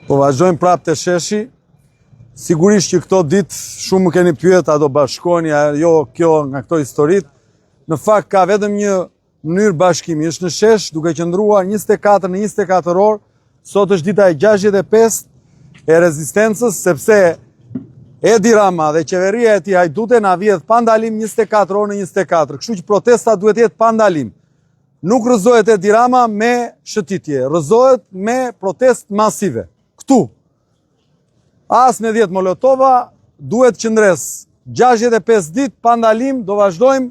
Po vazhdojmë prapë të sheshi. Sigurisht që këto ditë shumë më keni pyet, a do bashkoni, a jo kjo nga këto historit. Në fakt ka vetëm një mënyrë bashkimi, është në shesh duke qëndruar 24 në 24 orë. Sot është dita e 65 e rezistencës, sepse Edi Rama dhe qeveria e tij Hajdute na vjedh pa ndalim 24 orë në 24. Kështu që protesta duhet jetë pa ndalim. Nuk rrëzohet Edi Rama me shëtitje, rrëzohet me protestë masive. Këtu. As me 10 molotova, duhet qëndres 65 ditë pa ndalim, do vazhdojmë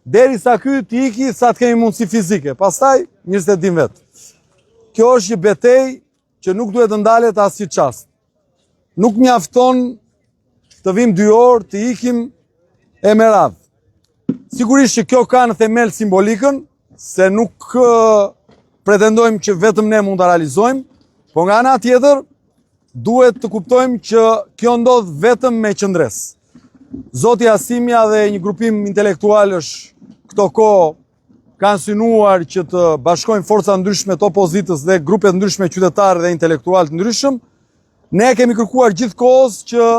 derisa ky të iki sa të kemi mundësi fizike. Pastaj njerëzit e din vetë. Kjo është një betejë që nuk duhet të ndalet asnjë çast. Nuk mjafton të vim 2 orë, të ikim e me radhë. Sigurisht që kjo ka në themel simbolikën, se nuk pretendojmë që vetëm ne mund ta realizojmë, po nga ana tjetër duhet të kuptojmë që kjo ndodh vetëm me qëndres. Zoti Asimja dhe një grupim intelektualësh këto kohë kanë synuar që të bashkojnë forca ndryshme të opozitës dhe grupe ndryshme qytetarë dhe intelektualë të ndryshëm. Ne kemi kërkuar gjithkohës që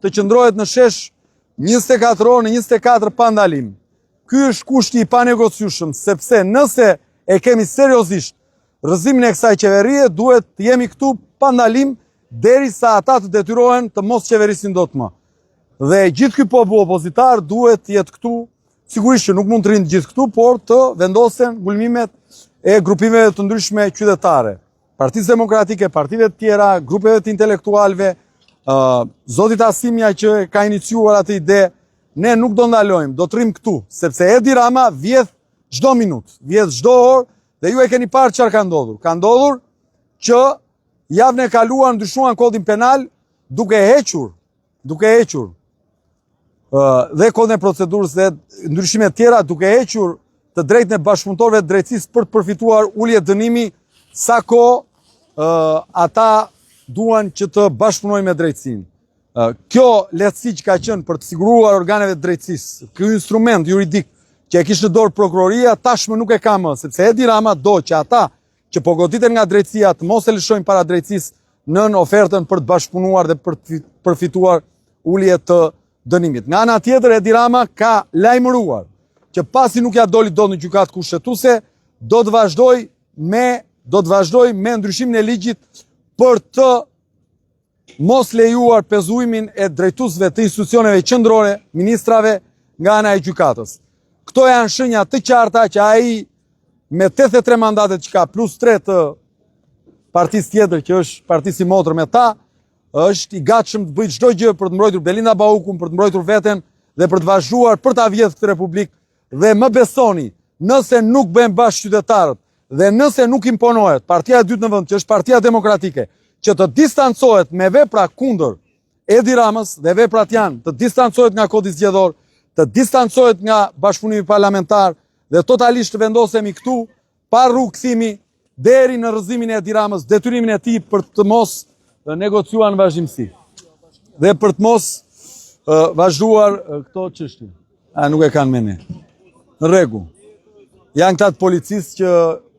të qëndrohet në shesh 24 orë në 24 pa ndalim. Ky është kushti i panegociueshëm, sepse nëse e kemi seriozisht rrëzimin e kësaj qeverie, duhet të jemi këtu pa ndalim derisa ata të detyrohen të mos qeverisin dot më. Dhe gjithë ky popull opozitar duhet të jetë këtu, sigurisht që nuk mund të rinë gjithë këtu, por të vendosen ngulmimet e grupimeve të ndryshme qytetare. Partisë Demokratike, partive të tjera, grupeve të intelektualëve, Zotit Asimja që ka iniciuar atë ide, ne nuk do ndalojmë, do të rrim këtu, sepse Edi Rama vjedh çdo minutë, vjedh çdo orë, dhe ju e keni parë çfarë ka ndodhur. Ka ndodhur që javën e kaluar ndryshuan kodin penal duke hequr dhe kodin e procedurës dhe ndryshime tjera, duke hequr të drejtën e bashkëpunëtorëve të drejtësisë për të përfituar ulje dënimi sa kohë ata duan që të bashkëpunojnë me drejtësinë. Kjo lehtësi që ka qenë për të siguruar organeve të drejtësisë, ky instrument juridik që e kishte në dorë prokuroria, tashmë nuk e ka më, sepse Edi Rama do që ata që po goditen nga drejtësia të mos e lëshojnë para drejtësisë nën ofertën për të bashkëpunuar dhe për të përfituar ulje të dënimit. Nga ana tjetër, Edi Rama ka lajmëruar që pasi nuk ja doli dot në gjykatë kushtetuese, do të vazhdoj me ndryshimin e ligjit për të mos lejuar pezuimin e drejtuesve të institucioneve qendrore, ministrave nga ana e gjykatës. Këto janë shenja të qarta që ai me 83 mandate që ka plus 3 të partisë tjetër që është partisi motër me ta, është i gatshëm të bëjë çdo gjë për të mbrojtur Belinda Baukun, për të mbrojtur veten dhe për të vazhduar për ta vjedhur këtë republikë. Dhe më besoni, nëse nuk bëhen bashkë qytetarët dhe nëse nuk imponohet partia e dytë në vend, që është Partia Demokratike, që të distancohet me vepra kundër Edi Ramës, dhe veprat janë të distancohet nga kodi zgjedhor, të distancohet nga bashkëpunimi parlamentar dhe totalisht të vendosemi këtu pa rrugëthimi deri në rrëzimin e Edi Ramës, detyrimin e tij për të mos negociuar në vazhdimsi dhe për të mos vazhduar këto çështje. Nuk e kanë me ne. Në rregull. Janë këta të policisë që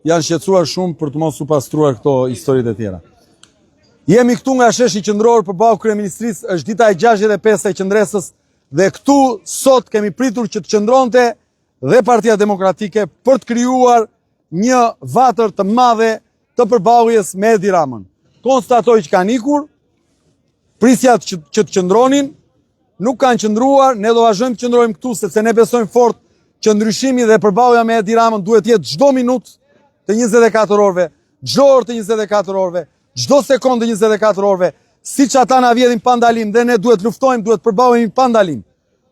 janë shqetësuar shumë për të mos u pastruar këto historitë e tjera. Jemi këtu nga sheshi qendror përballë kryeministrisë, është dita e 65 e qendresës dhe këtu sot kemi pritur që të qëndronte dhe Partia Demokratike për të krijuar një vatër të madhe të përballjes me Edi Ramën. Konstatoj që kanë ikur, prisjat që të qëndronin, nuk kanë qëndruar, ne do vazhdojmë të qëndrojmë këtu sepse ne besojmë fort që ndryshimi dhe përballja me Edi Ramën duhet jetë çdo minutë të 24 orëve, çdo orë të 24 orëve, çdo sekondë të 24 orëve, siç ata na vjedhin pa ndalim dhe ne duhet luftojmë, duhet përballemi pa ndalim.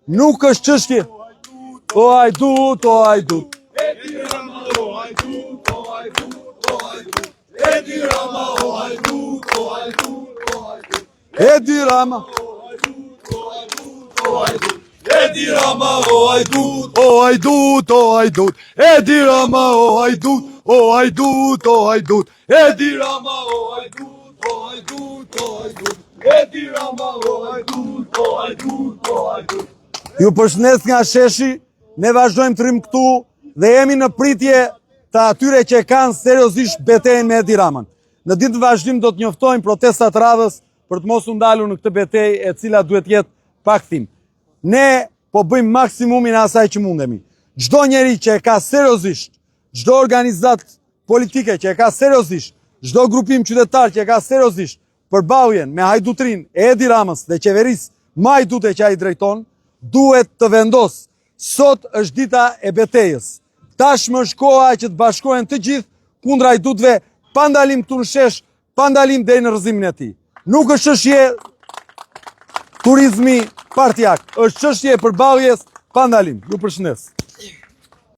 Nuk është çështje. O Hajdut, o Hajdut. Edi Rama, o Hajdut, o Hajdut, o Hajdut. Edi Rama, o Hajdut, o Hajdut, o Hajdut. Edi Rama, o Hajdut. Edi Rama, o Hajdut, o Hajdut, o Hajdut. Edi Rama, o Hajdut, o Hajdut, o Hajdut. Edi Rama, o Hajdut, o Hajdut, o Hajdut. Edi Rama, o Hajdut, o Hajdut, o Hajdut. Ju përshëndes nga sheshi, ne vazhdojmë të rrim këtu dhe jemi në pritje të atyre që kanë seriozisht betejën me Edi Ramën. Në ditë vazhdim do të njoftojmë protestat radhës për të mos u ndalur në këtë betejë e cila duhet jetë pa kthim. Ne po bëjmë maksimumin e asaj që mundemi. Çdo njeri që e ka seriozisht, çdo organizatë politike që e ka seriozisht, çdo grupim qytetar që e ka seriozisht përballjen me hajdutrin e Edi Ramës dhe qeverisë më hajdute që ai drejton, duhet të vendosë. Sot është dita e betejës. Tashmë është koha që të bashkohen të gjithë kundër hajdutëve, pa ndalim këtu në shesh, pa ndalim deri në rrëzimin e tij. Nuk është çështje turizmi partijak, është çështje e përballjes pa ndalim. Ju përshëndes.